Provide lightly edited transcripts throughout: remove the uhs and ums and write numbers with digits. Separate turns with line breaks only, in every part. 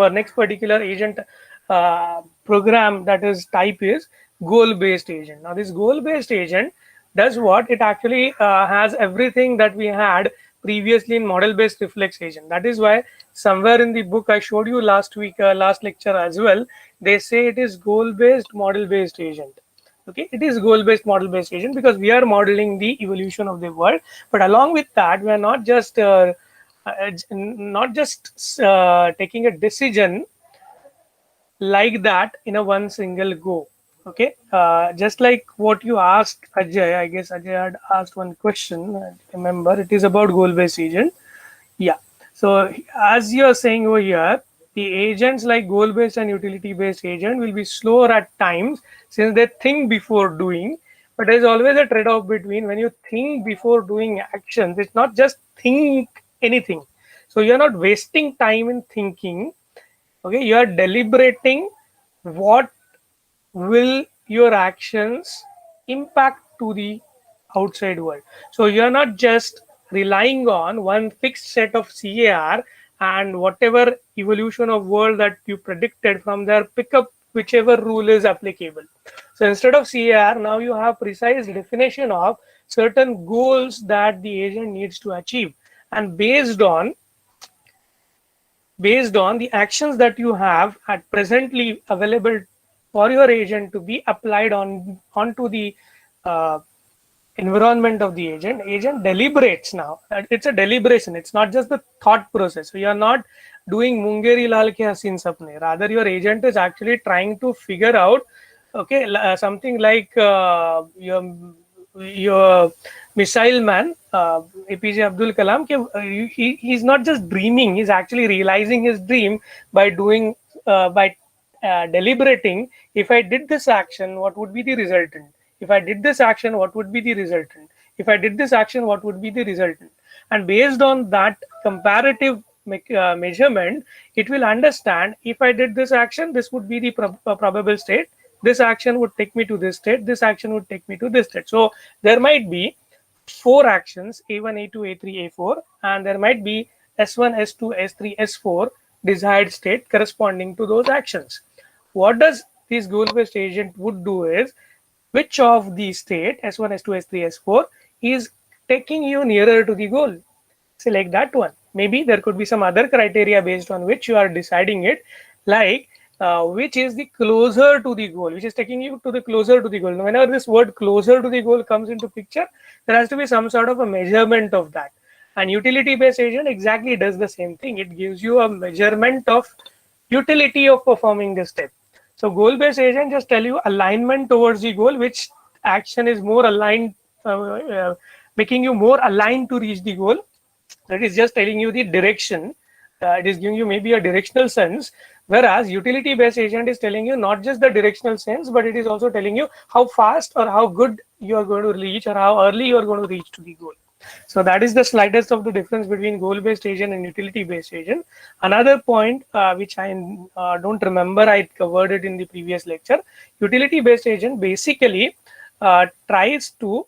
our next particular agent program, that is type, is goal-based agent. Now this goal-based agent does what? It actually has everything that we had previously in model-based reflex agent. That is why somewhere in the book I showed you last week, last lecture as well, they say it is goal-based model-based agent. Okay, it is goal-based model-based agent because we are modeling the evolution of the world. But along with that, we are not just taking a decision like that in a one single go. Okay, just like what you asked Ajay, I guess Ajay had asked one question. I remember it is about goal-based agent. Yeah. So as you are saying over here, the agents like goal-based and utility-based agent will be slower at times since they think before doing. But there is always a trade-off between when you think before doing actions. It's not just think anything. So you're not wasting time in thinking. Okay, you are deliberating what will your actions impact to the outside world. So you're not just relying on one fixed set of CAR and whatever evolution of world that you predicted from there, pick up whichever rule is applicable. So instead of CAR, now you have precise definition of certain goals that the agent needs to achieve, and based on the actions that you have at presently available for your agent to be applied onto the uh, environment of the agent deliberates. Now it's a deliberation, it's not just the thought process. So you are not doing Mungeri Lal Ke Haseen Sapne. Rather, your agent is actually trying to figure out, okay, something like your missile man, APJ Abdul Kalam, he's not just dreaming, he's actually realizing his dream by doing, by deliberating. If I did this action, what would be the resultant? If I did this action, what would be the resultant? If I did this action, what would be the resultant? And based on that comparative measurement, it will understand, if I did this action, this would be the probable state. This action would take me to this state. This action would take me to this state. So there might be four actions, A1, A2, A3, A4, and there might be S1, S2, S3, S4 desired state corresponding to those actions. What does this goal-based agent would do is, which of the state S1, S2, S3, S4 is taking you nearer to the goal? Select that one. Maybe there could be some other criteria based on which you are deciding it, like which is the closer to the goal, which is taking you to the closer to the goal. Now, whenever this word closer to the goal comes into picture, there has to be some sort of a measurement of that. And utility-based agent exactly does the same thing. It gives you a measurement of utility of performing this step. So goal-based agent just tell you alignment towards the goal, which action is more aligned, making you more aligned to reach the goal. That is just telling you the direction. It is giving you maybe a directional sense, whereas utility-based agent is telling you not just the directional sense, but it is also telling you how fast or how good you are going to reach, or how early you are going to reach to the goal. So that is the slightest of the difference between goal-based agent and utility-based agent. Another point which I don't remember, I covered it in the previous lecture. Utility-based agent basically tries to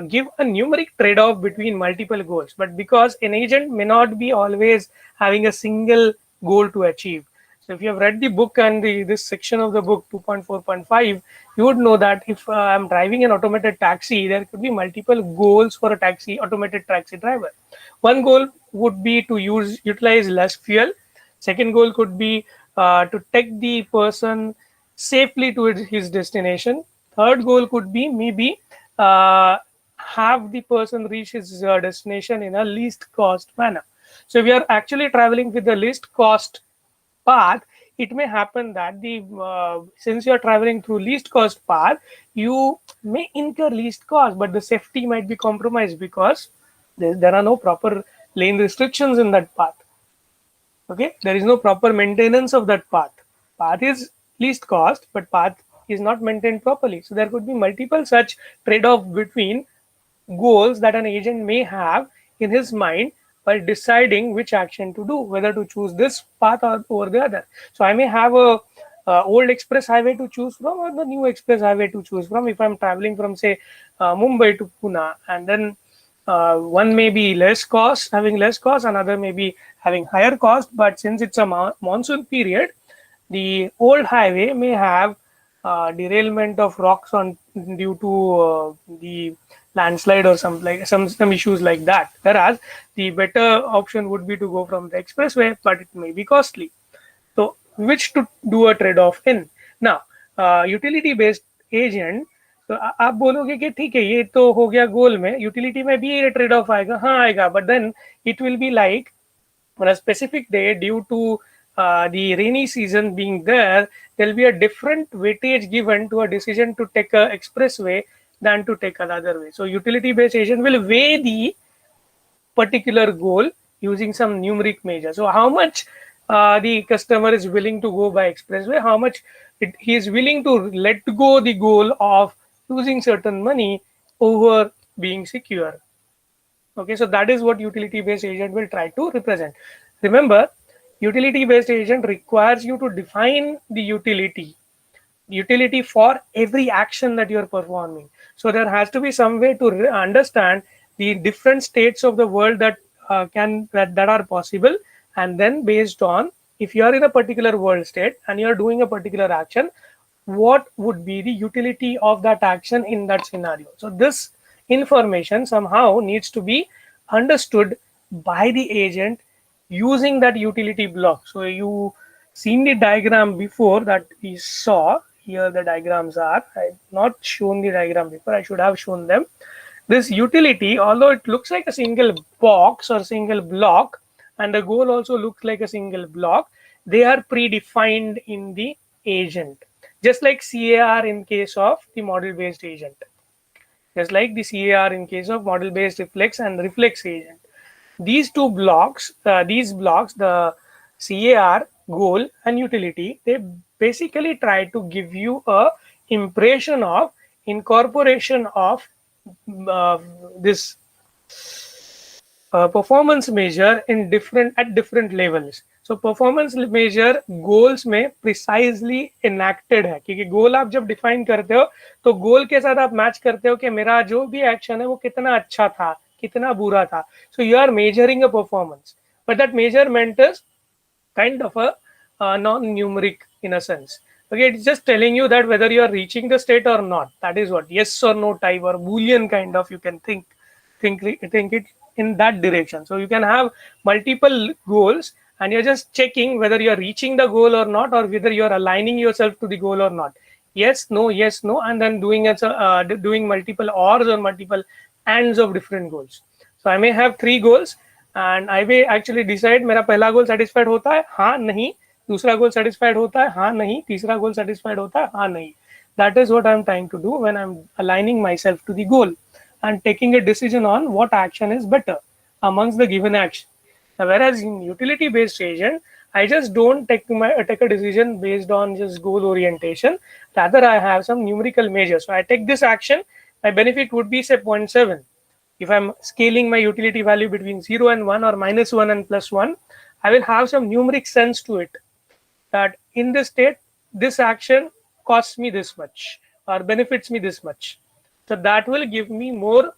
give a numeric trade-off between multiple goals, but because an agent may not be always having a single goal to achieve. So if you have read the book and this section of the book 2.4.5, you would know that if I'm driving an automated taxi, there could be multiple goals for a automated taxi driver. One goal would be to utilize less fuel. Second goal could be to take the person safely to his destination. Third goal could be maybe have the person reach his destination in a least cost manner. So if we are actually traveling with the least cost path, it may happen that since you are traveling through least cost path, you may incur least cost, but the safety might be compromised because there are no proper lane restrictions in that path. Okay, there is no proper maintenance of that path. Path is least cost, but path is not maintained properly. So there could be multiple such trade-off between goals that an agent may have in his mind while deciding which action to do, whether to choose this path or over the other. So I may have a old express highway to choose from, or the new express highway to choose from if I'm traveling from, say, Mumbai to Pune, and then One may be less cost, having less cost, another may be having higher cost. But since it's a monsoon period, the old highway may have derailment of rocks on due to the landslide or some issues like that. Whereas the better option would be to go from the expressway, but it may be costly. So which to do a trade-off in? Now, utility based agent, तो आप बोलोगे कि ठीक है ये तो हो गया गोल में, यूटिलिटी में भी ये ट्रेड ऑफ आएगा, हाँ आएगा, but then it will be like on a specific day due to the rainy season being there, there'll be a different weightage given to a decision to take a expressway than to take another way. So utility based agent will weigh the particular goal using some numeric measure. So how much the customer is willing to go by expressway, how much he is willing to let go the goal of using certain money over being secure. Okay, so that is what utility based agent will try to represent. Remember, utility based agent requires you to define the utility for every action that you are performing. So there has to be some way to understand the different states of the world that that are possible, and then based on if you are in a particular world state and you are doing a particular action, what would be the utility of that action in that scenario. So this information somehow needs to be understood by the agent using that utility block. So you seen the diagram before that we saw. Here the diagrams are. I've not shown the diagram before. I should have shown them. This utility, although it looks like a single box or single block, and the goal also looks like a single block, they are predefined in the agent. Just like CAR in case of the model-based agent. Just like the CAR in case of model-based reflex and reflex agent. These two blocks, the CAR, goal and utility, they basically try to give you a impression of incorporation of this performance measure in different levels. So performance measure goals में precisely enacted है, क्योंकि गोल आप जब define करते हो तो गोल के साथ आप मैच करते हो कि मेरा जो भी एक्शन है वो कितना अच्छा था, कितना बुरा था. So you are measuring a performance, but that measurement is kind of a non-numeric in a sense. Okay, it's just telling you that whether you are reaching the state or not. That is what yes or no type or Boolean kind of, you can think it in that direction. So you can have multiple goals and you're just checking whether you're reaching the goal or not, or whether you're aligning yourself to the goal or not. Yes, no, and then doing multiple ors or multiple ands of different goals. So I may have 3 goals and I may actually decide मेरा पहला goal satisfied होता है, हाँ नहीं, दूसरा goal satisfied होता है, हाँ नहीं, तीसरा goal satisfied होता है, हाँ नहीं. That is what I'm trying to do when I'm aligning myself to the goal and taking a decision on what action is better amongst the given action. Now, whereas in utility-based agent, I just don't take a decision based on just goal orientation. Rather, I have some numerical measures. So I take this action, my benefit would be say 0.7. If I'm scaling my utility value between 0 and 1 or -1 and +1, I will have some numeric sense to it. That in this state, this action costs me this much or benefits me this much. So that will give me more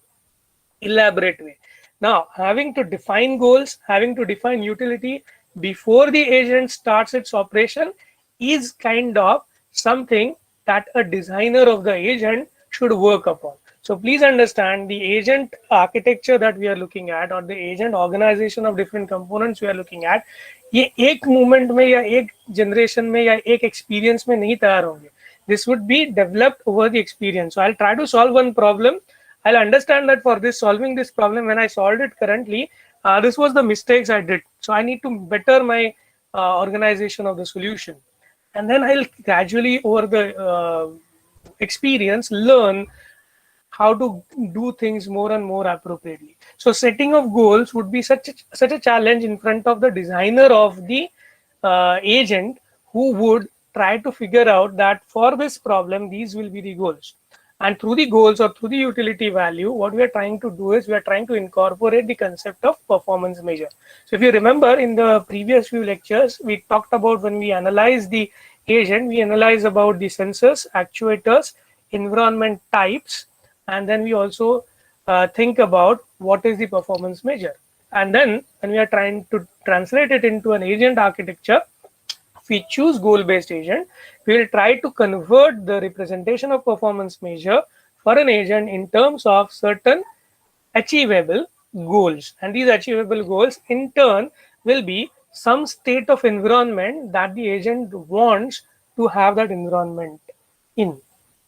elaborate way. Now, having to define goals, having to define utility before the agent starts its operation is kind of something that a designer of the agent should work upon. So please understand the agent architecture that we are looking at, or the agent organization of different components we are looking at, ये एक movement में या एक generation में या एक experience में नहीं तैयार होंगे. This would be developed over the experience. So I'll try to solve one problem. I'll understand that for this solving this problem, when I solved it currently, this was the mistakes I did. So I need to better my organization of the solution. And then I'll gradually over the experience learn how to do things more and more appropriately. So setting of goals would be such a challenge in front of the designer of the agent, who would try to figure out that for this problem, these will be the goals. And through the goals or through the utility value, what we are trying to do is we are trying to incorporate the concept of performance measure. So if you remember in the previous few lectures, we talked about when we analyze the agent, we analyze about the sensors, actuators, environment types, and then we also think about what is the performance measure. And then when we are trying to translate it into an agent architecture, if we choose goal-based agent, we will try to convert the representation of performance measure for an agent in terms of certain achievable goals. And these achievable goals in turn will be some state of environment that the agent wants to have that environment in.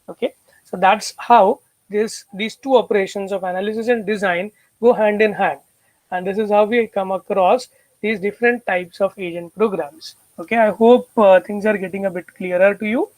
Okay, so that's how these two operations of analysis and design go hand in hand, and this is how we come across these different types of agent programs. Okay, I hope things are getting a bit clearer to you.